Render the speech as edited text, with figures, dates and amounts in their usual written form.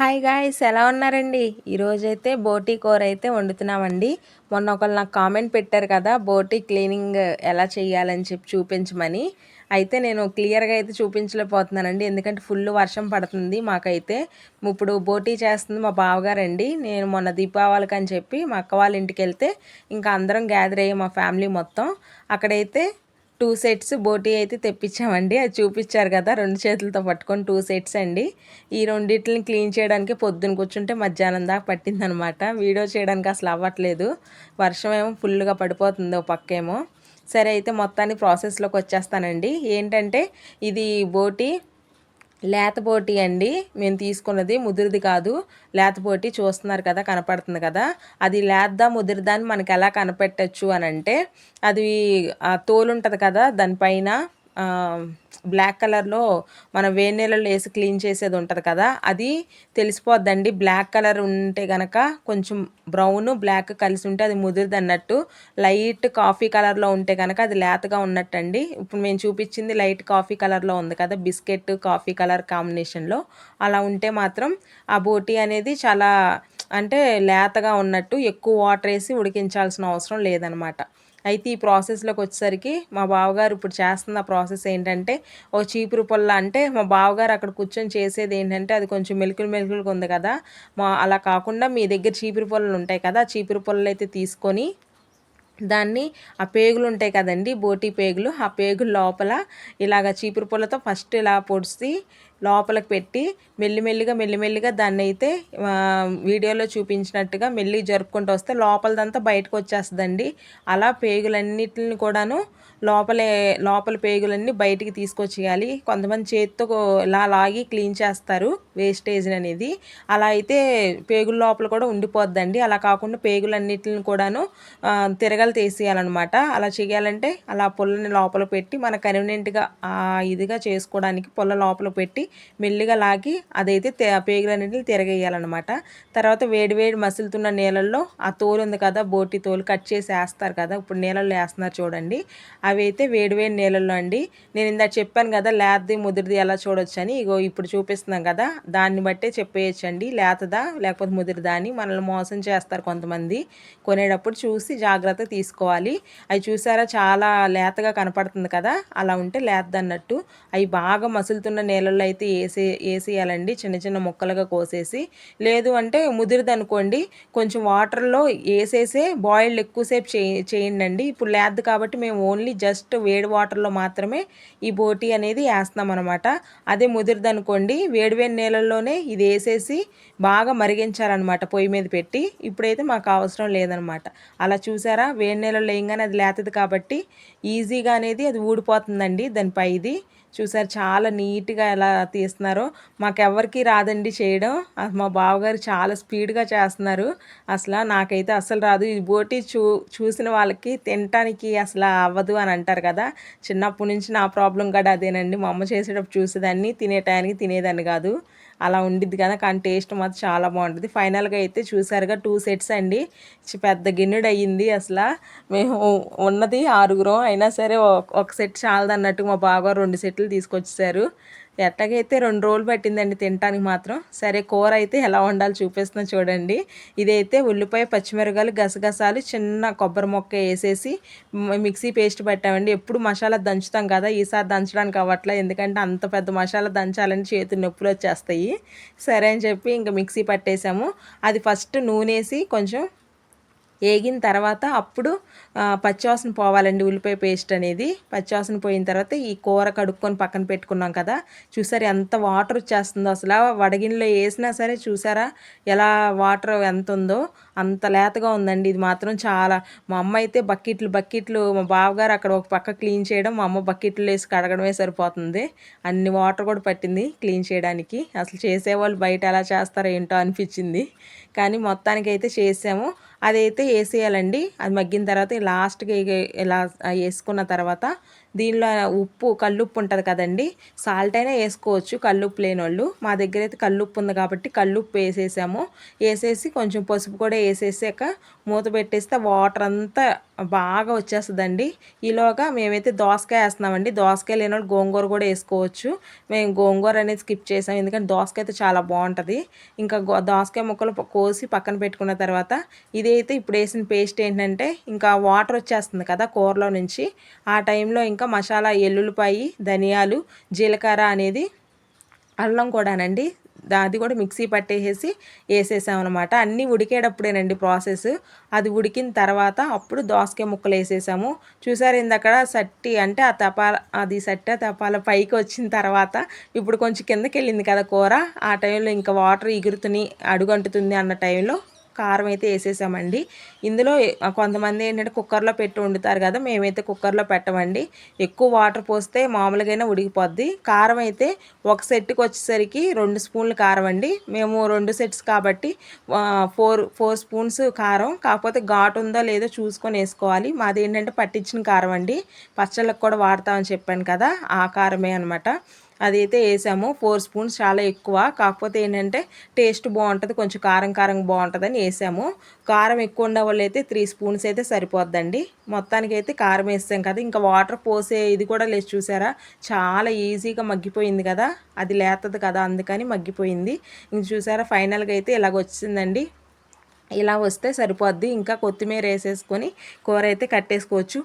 Hi guys, ఎలా ఉన్నారండి? ఈరోజైతే బోటీ కూర అయితే వండుతున్నామండి. మొన్న ఒకళ్ళు నాకు కామెంట్ పెట్టారు కదా, బోటీ క్లీనింగ్ ఎలా చేయాలని చెప్పి చూపించమని. అయితే నేను క్లియర్గా అయితే చూపించలేకపోతున్నానండి, ఎందుకంటే ఫుల్ వర్షం పడుతుంది మాకైతే. ఇప్పుడు బోటీ చేస్తుంది మా బావగారండి. నేను మొన్న దీపావళికి అని చెప్పి మా అక్క వాళ్ళ ఇంటికి వెళ్తే ఇంకా అందరం గ్యాదర్ అయ్యాం, మా ఫ్యామిలీ మొత్తం. అక్కడైతే 2 సెట్స్ బోటీ అయితే తెప్పించామండి. అది చూపించారు కదా, 2 చేతులతో పట్టుకొని 2 సెట్స్ అండి. ఈ రెండిటిని క్లీన్ చేయడానికి పొద్దున కూర్చుంటే మధ్యాహ్నం దాకా పట్టిందనమాట. వీడియో చేయడానికి అసలు అవ్వట్లేదు, వర్షం ఏమో ఫుల్గా పడిపోతుంది ఓ పక్కేమో. సరే అయితే మొత్తాన్ని ప్రాసెస్లోకి వచ్చేస్తానండి. ఏంటంటే ఇది బోటీ లేత బోటీ అండి, మేము తీసుకున్నది ముదిరిది కాదు. లేత బోటీ చూస్తున్నారు కదా, కనపడుతుంది కదా. అది లేద్దా ముదిరిదా అని మనకి ఎలా కనిపెట్టచ్చు అని అంటే, అది తోలు ఉంటుంది కదా దానిపైన బ్లాక్ కలర్లో మనం వేడి నీళ్ళలో వేసి క్లీన్ చేసేది ఉంటుంది కదా, అది తెలిసిపోద్దండి. బ్లాక్ కలర్ ఉంటే కనుక కొంచెం బ్రౌన్ బ్లాక్ కలిసి ఉంటే అది ముదిరిది అన్నట్టు. లైట్ కాఫీ కలర్లో ఉంటే కనుక అది లేతగా ఉన్నట్టు అండి. ఇప్పుడు మేము చూపించింది లైట్ కాఫీ కలర్లో ఉంది కదా, బిస్కెట్ కాఫీ కలర్ కాంబినేషన్లో. అలా ఉంటే మాత్రం ఆ బోటీ అనేది చాలా అంటే లేతగా ఉన్నట్టు. ఎక్కువ వాటర్ వేసి ఉడికించాల్సిన అవసరం లేదనమాట. అయితే ఈ ప్రాసెస్లోకి వచ్చేసరికి మా బావగారు ఇప్పుడు చేస్తున్న ప్రాసెస్ ఏంటంటే, ఒక చీపురు పుల్ల, అంటే మా బావగారు అక్కడ కూర్చొని చేసేది ఏంటంటే, అది కొంచెం మెలుకులు మెలుకులుగా ఉంది కదా, అలా కాకుండా మీ దగ్గర చీపురు పుల్లలు ఉంటాయి కదా, చీపురు పుల్లలు అయితే తీసుకొని దాన్ని ఆ పేగులు ఉంటాయి కదండి, బోటీ పేగులు, ఆ పేగులు లోపల ఇలాగ చీపురు పుల్లతో ఫస్ట్ ఇలా పొడిచి లోపలికి పెట్టి మెల్లిమెల్లిగా దాన్ని అయితే వీడియోలో చూపించినట్టుగా మెల్లి జరుపుకుంటూ వస్తే లోపలదంతా బయటకు వచ్చేస్తుందండి. అలా పేగులన్నిటిని కూడాను లోపల పేగులన్నీ బయటికి తీసుకొచ్చేయాలి. కొంతమంది చేతితో ఇలా లాగి క్లీన్ చేస్తారు వేస్టేజ్ అనేది. అలా అయితే పేగుల లోపల కూడా ఉండిపోద్దండి. అలా కాకుండా పేగులన్నిటిని కూడాను తిరగలు తీసేయాలన్నమాట. అలా చేయాలంటే అలా పుల్లని లోపల పెట్టి మన కన్వీనియంట్గా ఇదిగా చేసుకోవడానికి పుల్ల లోపల పెట్టి మెల్లిగా లాగి అదైతే పేగులన్నిటిని తిరగేయాలన్నమాట. తర్వాత వేడి మసులుతున్న నీళ్ళల్లో ఆ తోలు ఉంది కదా, బోటి తోలు కట్ చేసి వేస్తారు కదా, ఇప్పుడు నీళ్ళల్లో వేస్తున్నారు చూడండి. అవి అయితే వేడి నీళ్ళల్లో అండి. నేను ఇందాక చెప్పాను కదా లేతది ముదిరిది ఎలా చూడొచ్చు అని, ఇగో ఇప్పుడు చూపిస్తున్నాం కదా, దాన్ని బట్టే చెప్పేయచ్చండి లేతదా లేకపోతే ముదిరిదా అని. మనల్ని మోసం చేస్తారు కొంతమంది, కొనేటప్పుడు చూసి జాగ్రత్త తీసుకోవాలి. అవి చూసారా చాలా లేతగా కనపడుతుంది కదా, అలా ఉంటే లేతదన్నట్టు. అవి బాగా మసులుతున్న నీళ్ళల్లో అయితే వేసేయాలండి, చిన్న చిన్న ముక్కలుగా కోసేసి. లేదు అంటే ముదిరిది అనుకోండి, కొంచెం వాటర్లో వేసేసే బాయిల్డ్ ఎక్కువసేపు చేయండి. ఇప్పుడు లేదు కాబట్టి మేము ఓన్లీ జస్ట్ వేడి వాటర్లో మాత్రమే ఈ బోటీ అనేది వేస్తున్నాం అనమాట. అదే ముదిరిది అనుకోండి, వేడి నీళ్ళల్లోనే ఇది వేసేసి బాగా మరిగించాలన్నమాట పొయ్యి మీద పెట్టి. ఇప్పుడైతే మాకు అవసరం లేదనమాట. అలా చూసారా, వేడి నీళ్ళల్లో వేయగానే అది లేతది కాబట్టి ఈజీగా అనేది అది ఊడిపోతుందండి దానిపై. ఇది చూసారు చాలా నీట్గా ఎలా తీస్తున్నారో. మాకెవ్వరికి రాదండి చేయడం, మా బావగారు చాలా స్పీడ్గా చేస్తున్నారు. అసలు నాకైతే అస్సలు రాదు. ఈ బోటీ చూసిన వాళ్ళకి తినటానికి అసలు అవ్వదు అని అంటారు కదా, చిన్నప్పటి నుంచి నా ప్రాబ్లం కూడా అదేనండి. మా అమ్మ చేసేటప్పుడు చూసేదాన్ని, తినే టయానికి తినేదాన్ని కాదు. అలా ఉండిద్ది కదా, కానీ టేస్ట్ మాత్రం చాలా బాగుంటుంది. ఫైనల్గా అయితే చూసారుగా 2 సెట్స్ అండి, పెద్ద గిన్నెడు అయ్యింది. అసలు మేము ఉన్నది 6 అయినా సరే ఒక సెట్ చాలదన్నట్టు మా బాగా 2 సెట్లు తీసుకొచ్చేసారు. ఎట్టగైతే 2 రోజులు పట్టిందండి తినటానికి మాత్రం. సరే కూర అయితే ఎలా వండాలో చూపిస్తున్నా చూడండి. ఇదైతే ఉల్లిపాయ పచ్చిమిరపకాయలు గసగసాలు చిన్న కొబ్బరి మొక్క వేసేసి మిక్సీ పేస్ట్ పెట్టామండి. ఎప్పుడు మసాలా దంచుతాం కదా, ఈసారి దంచడానికి అవ్వట్లే, ఎందుకంటే అంత పెద్ద మసాలా దంచాలని చేతులు నొప్పులు వచ్చేస్తాయి. సరే అని చెప్పి ఇంకా మిక్సీ పట్టేసాము. అది ఫస్ట్ నూనె వేసి కొంచెం వేగిన తర్వాత అప్పుడు పచ్చివాసన పోవాలండి ఉల్లిపాయ పేస్ట్ అనేది. పచ్చివాసన పోయిన తర్వాత ఈ కూర కడుక్కొని పక్కన పెట్టుకున్నాం కదా, చూసారు ఎంత వాటర్ వచ్చేస్తుందో. అసలు వడగిన్నెలో వేసినా సరే చూసారా ఎలా వాటర్ ఎంత ఉందో, అంత లేతగా ఉందండి. ఇది మాత్రం చాలా, మా అమ్మ అయితే బకెట్లు మా బావగారు అక్కడ ఒక పక్క క్లీన్ చేయడం, మా అమ్మ బకెట్లు వేసి కడగడమే సరిపోతుంది. అన్ని వాటర్ కూడా పట్టింది క్లీన్ చేయడానికి. అసలు చేసేవాళ్ళు బయట ఎలా చేస్తారో ఏంటో అనిపించింది, కానీ మొత్తానికి అయితే చేసాము. అదైతే వేసేయాలండి. అది మగ్గిన తర్వాత లాస్ట్కి ఇలా వేసుకున్న తర్వాత దీనిలో ఉప్పు, కల్లుప్పు ఉంటుంది కదండి, సాల్ట్ అయినా వేసుకోవచ్చు కల్లుప్పు లేని వాళ్ళు. మా దగ్గర అయితే కల్లుప్పు ఉంది కాబట్టి కల్లుప్పు వేసేసాము. వేసేసి కొంచెం పసుపు కూడా వేసేసాక మూత పెట్టేస్తే వాటర్ అంతా బాగా వచ్చేస్తుందండి. ఈలోగా మేమైతే దోసకాయ వేస్తున్నామండి. దోసకాయ లేని వాళ్ళు గోంగూర కూడా వేసుకోవచ్చు. మేము గోంగూర అనేది స్కిప్ చేసాం, ఎందుకంటే దోసకాయ అయితే చాలా బాగుంటుంది. ఇంకా దోసకాయ ముక్కలు కోసి పక్కన పెట్టుకున్న తర్వాత ఇదైతే ఇప్పుడు వేసిన పేస్ట్ ఏంటంటే ఇంకా వాటర్ వచ్చేస్తుంది కదా కూరలో నుంచి, ఆ టైంలో ఇంకా మసాలా ఎల్లుల్లిపాయి, ధనియాలు, జీలకర్ర అనేది, అల్లం కూడానండి, అది కూడా మిక్సీ పట్టేసేసి వేసేసామన్నమాట. అన్నీ ఉడికేటప్పుడేనండి ప్రాసెస్. అది ఉడికిన తర్వాత అప్పుడు దోసకాయ ముక్కలు వేసేసాము. చూసారు ఇందక్కడ సట్టి అంటే ఆ తపాల, అది సట్టి తపాల పైకి వచ్చిన తర్వాత ఇప్పుడు కొంచెం కిందకి వెళ్ళింది కదా కూర, ఆ టైంలో ఇంకా వాటర్ ఎగురుతుని అడుగంటుతుంది అన్న టైంలో కారం అయితే వేసేసామండి. ఇందులో కొంతమంది ఏంటంటే కుక్కర్లో పెట్టి వండుతారు కదా, మేమైతే కుక్కర్లో పెట్టమండి. ఎక్కువ వాటర్ పోస్తే మామూలుగానే ఉడికిపోద్ది. కారం అయితే ఒక సెట్కి వచ్చేసరికి 2 స్పూన్లు కారం అండి. మేము 2 సెట్స్ కాబట్టి 4 స్పూన్స్ కారం. కాకపోతే ఘాటు ఉందో లేదో చూసుకొని వేసుకోవాలి. మాది ఏంటంటే పట్టించిన కారం అండి, పచ్చళ్ళకు కూడా వాడతామని చెప్పాను కదా, ఆ కారమే అనమాట. అదైతే వేసాము. 4 స్పూన్స్ చాలా ఎక్కువ, కాకపోతే ఏంటంటే టేస్ట్ బాగుంటుంది, కొంచెం కారం కారం బాగుంటుందని వేసాము. కారం ఎక్కువ ఉండే వాళ్ళు అయితే 3 స్పూన్స్ అయితే సరిపోద్దండి. మొత్తానికి అయితే కారం వేసాం కదా, ఇంకా వాటర్ పోసే ఇది కూడా లేదు. చూసారా చాలా ఈజీగా మగ్గిపోయింది కదా, అది లేతది కదా అందుకని మగ్గిపోయింది. ఇంక చూసారా ఫైనల్గా అయితే ఇలాగ వచ్చిందండి. ఇలా వస్తే సరిపోద్ది. ఇంకా కొత్తిమీర వేసేసుకొని కూర అయితే కట్టేసుకోవచ్చు.